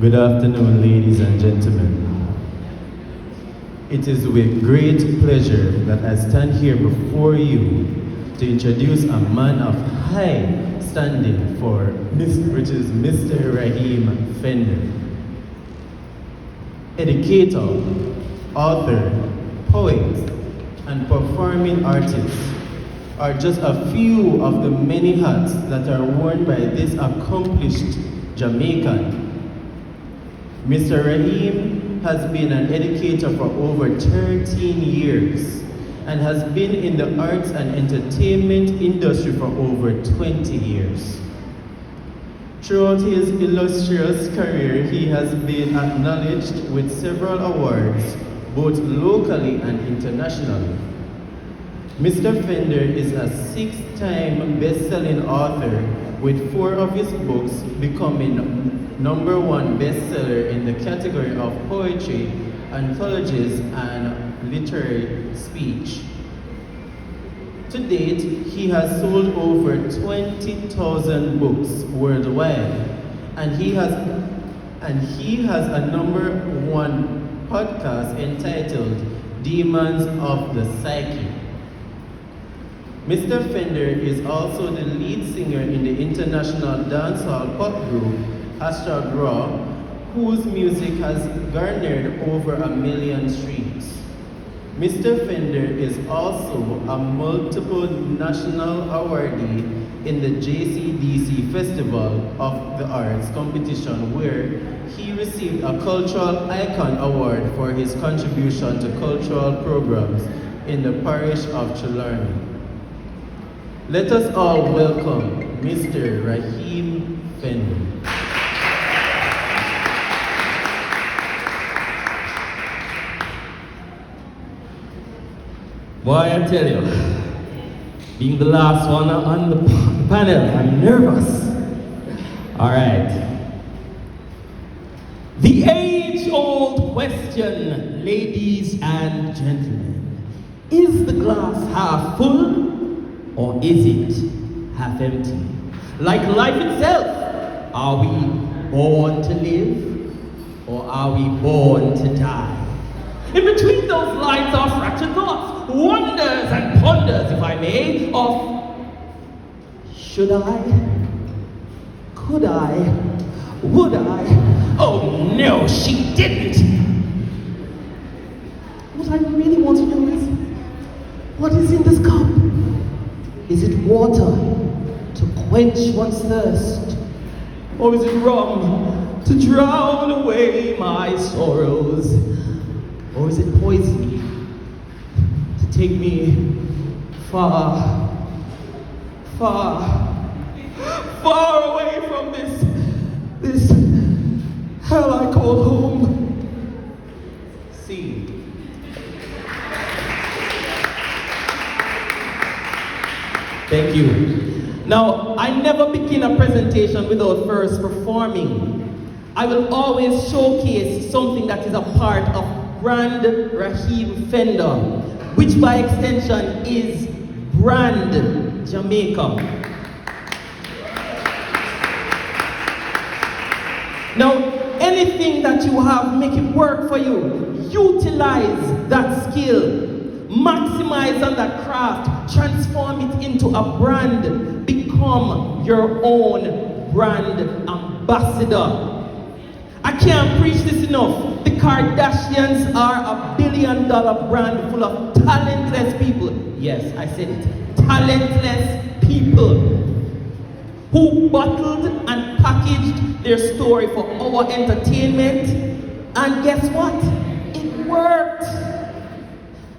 Good afternoon, ladies and gentlemen. It is with great pleasure that I stand here before you to introduce a man of high standing which is Mr. Raheim Fender. Educator, author, poet, and performing artist are just a few of the many hats that are worn by this accomplished Jamaican. Mr. Raheim has been an educator for over 13 years and has been in the arts and entertainment industry for over 20 years. Throughout his illustrious career, he has been acknowledged with several awards, both locally and internationally. Mr. Fender is a 6-time best-selling author, with 4 of his books becoming #1 bestseller in the category of poetry, anthologies, and literary speech. To date, he has sold over 20,000 books worldwide, and he has a #1 podcast entitled Demons of the Psyche. Mr. Fender is also the lead singer in the international dancehall pop group Artreprenuer, whose music has garnered over 1 million streams. Mr. Fender is also a multiple national awardee in the JCDC Festival of the Arts competition, where he received a Cultural Icon Award for his contribution to cultural programs in the parish of Trelawney. Let us all welcome Mr. Raheim Fender. Boy, I tell you, being the last one on the panel, I'm nervous. All right. The age-old question, ladies and gentlemen, is the glass half full or is it half empty? Like life itself, are we born to live or are we born to die? In between those lines are fractured thoughts, wonders and ponders, if I may, of should I, could I, would I? Oh no, she didn't. What I really want to know is, what is in this cup? Is it water to quench one's thirst? Or is it rum to drown away my sorrows? Or is it poison to take me far, far, far away from this hell I call home? See. Thank you. Now, I never begin a presentation without first performing. I will always showcase something that is a part of brand Raheim Fender, which by extension is brand Jamaica. Now, anything that you have, make it work for you. Utilize that skill. Maximize on that craft. Transform it into a brand. Become your own brand ambassador. I can't preach this enough. The Kardashians are $1 billion brand full of talentless people. Yes, I said it. Talentless people who bottled and packaged their story for our entertainment. And guess what? It worked.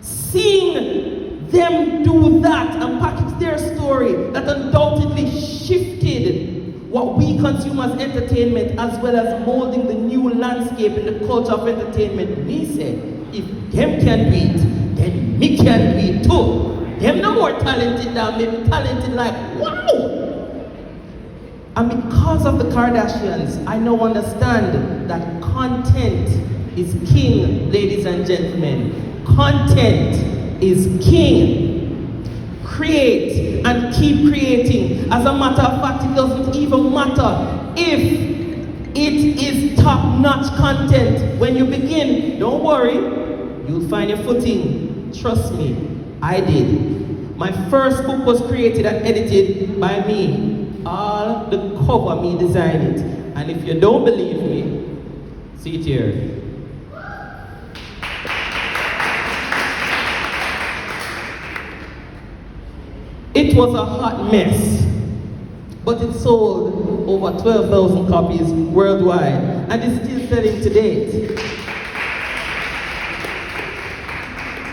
Seeing them do that and package their story that undoubtedly shifted what we consume as entertainment, as well as molding the new landscape in the culture of entertainment. Me say, if them can do it, then me can do it too. Them no more talented than me, talented like, wow! And because of the Kardashians, I now understand that content is king, ladies and gentlemen. Content is king. Create and keep creating. As a matter of fact, it doesn't even matter if It is top-notch content. When you begin, don't worry, you'll find your footing. Trust me, I did. My first book was created and edited by me. All the cover, me designed it. And if you don't believe me, see it here. It was a hot mess, but it sold over 12,000 copies worldwide, and it's still selling to date.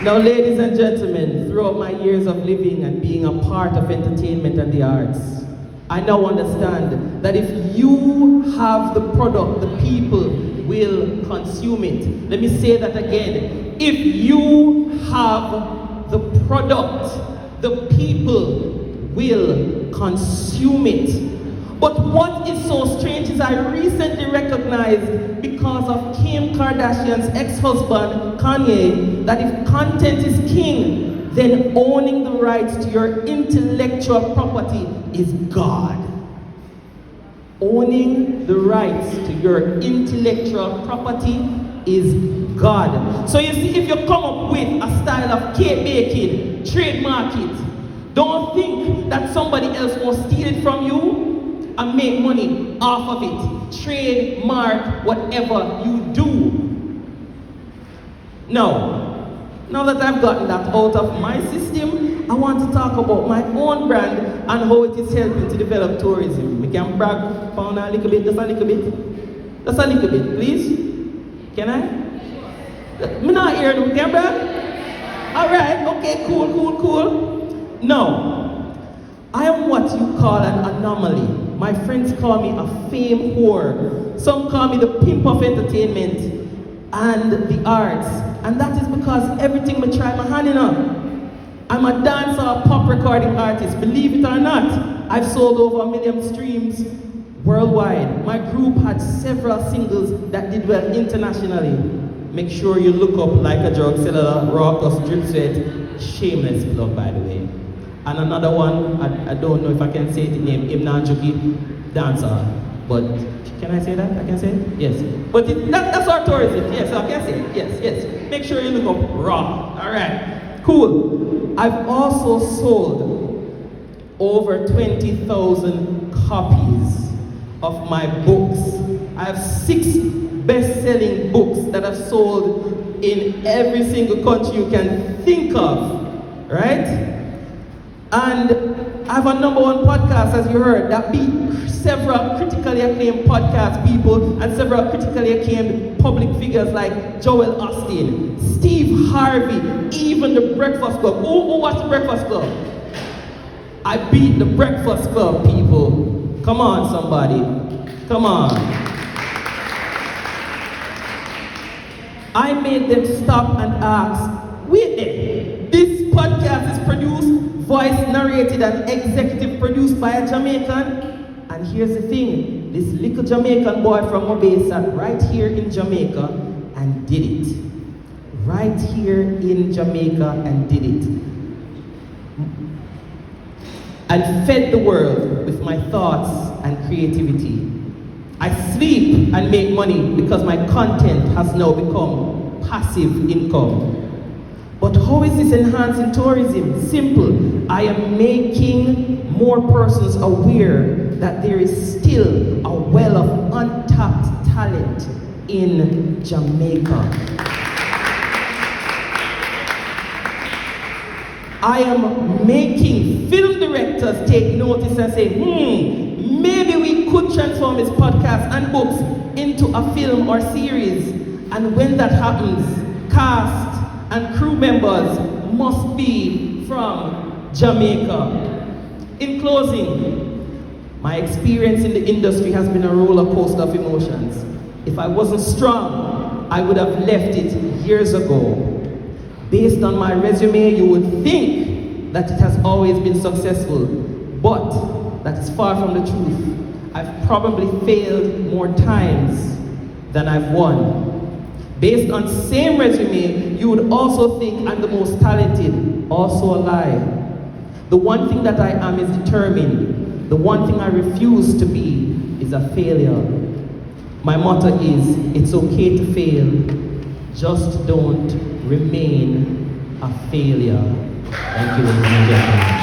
Now, ladies and gentlemen, throughout my years of living and being a part of entertainment and the arts, I now understand that if you have the product, the people will consume it. Let me say that again. If you have the product, the people will consume it. But what is so strange is I recently recognized, because of Kim Kardashian's ex-husband, Kanye, that if content is king, then owning the rights to your intellectual property is God. Owning the rights to your intellectual property is God. So you see, if you come up with a style of cake baking, trademark it. Don't think that somebody else will steal it from you and make money off of it. Trademark whatever you do. Now that I've gotten that out of my system, I want to talk about my own brand and how it is helping to develop tourism. We can brag on a little bit, just a little bit. Just a little bit, please. Can I? Me not hear you, can I brag? Alright, okay, cool. Now, I am what you call an anomaly. My friends call me a fame whore. Some call me the pimp of entertainment and the arts. And that is because everything I try my hand in on. I'm a dancer, a pop recording artist. Believe it or not, I've sold over 1 million streams worldwide. My group had several singles that did well internationally. Make sure you look up Like a Drug, Cellular, Raucous, Drip Sweat. Shameless plug, by the way. And another one, I don't know if I can say the name, Imnan Juki, dancer. But can I say that? I can say it? Yes. But that's our tourism. Yes, I can say it. Yes. Make sure you look up Raw. Alright. Cool. I've also sold over 20,000 copies of my books. I have 6 best-selling books that I've sold in every single country you can think of. Right? And I have a #1 podcast, as you heard, that beat several critically acclaimed podcast people and several critically acclaimed public figures like Joel Osteen, Steve Harvey, even the Breakfast Club. Who watched the Breakfast Club? I beat the Breakfast Club, people. Come on, somebody. Come on. I made them stop and ask, wait there, this podcast is produced, voice narrated and executive produced by a Jamaican. And here's the thing, this little Jamaican boy from Mobe sat right here in Jamaica and did it. Right here in Jamaica and did it. And fed the world with my thoughts and creativity. I sleep and make money because my content has now become passive income. But how is this enhancing tourism? Simple. I am making more persons aware that there is still a well of untapped talent in Jamaica. I am making film directors take notice and say, maybe we could transform this podcast and books into a film or series. And when that happens, cast and crew members must be from Jamaica. In closing, my experience in the industry has been a roller coaster of emotions. If I wasn't strong, I would have left it years ago. Based on my resume, you would think that it has always been successful, but that is far from the truth. I've probably failed more times than I've won. Based on same resume, you would also think I'm the most talented. Also a lie. The one thing that I am is determined. The one thing I refuse to be is a failure. My motto is, it's okay to fail, just don't remain a failure. Thank you, ladies and gentlemen.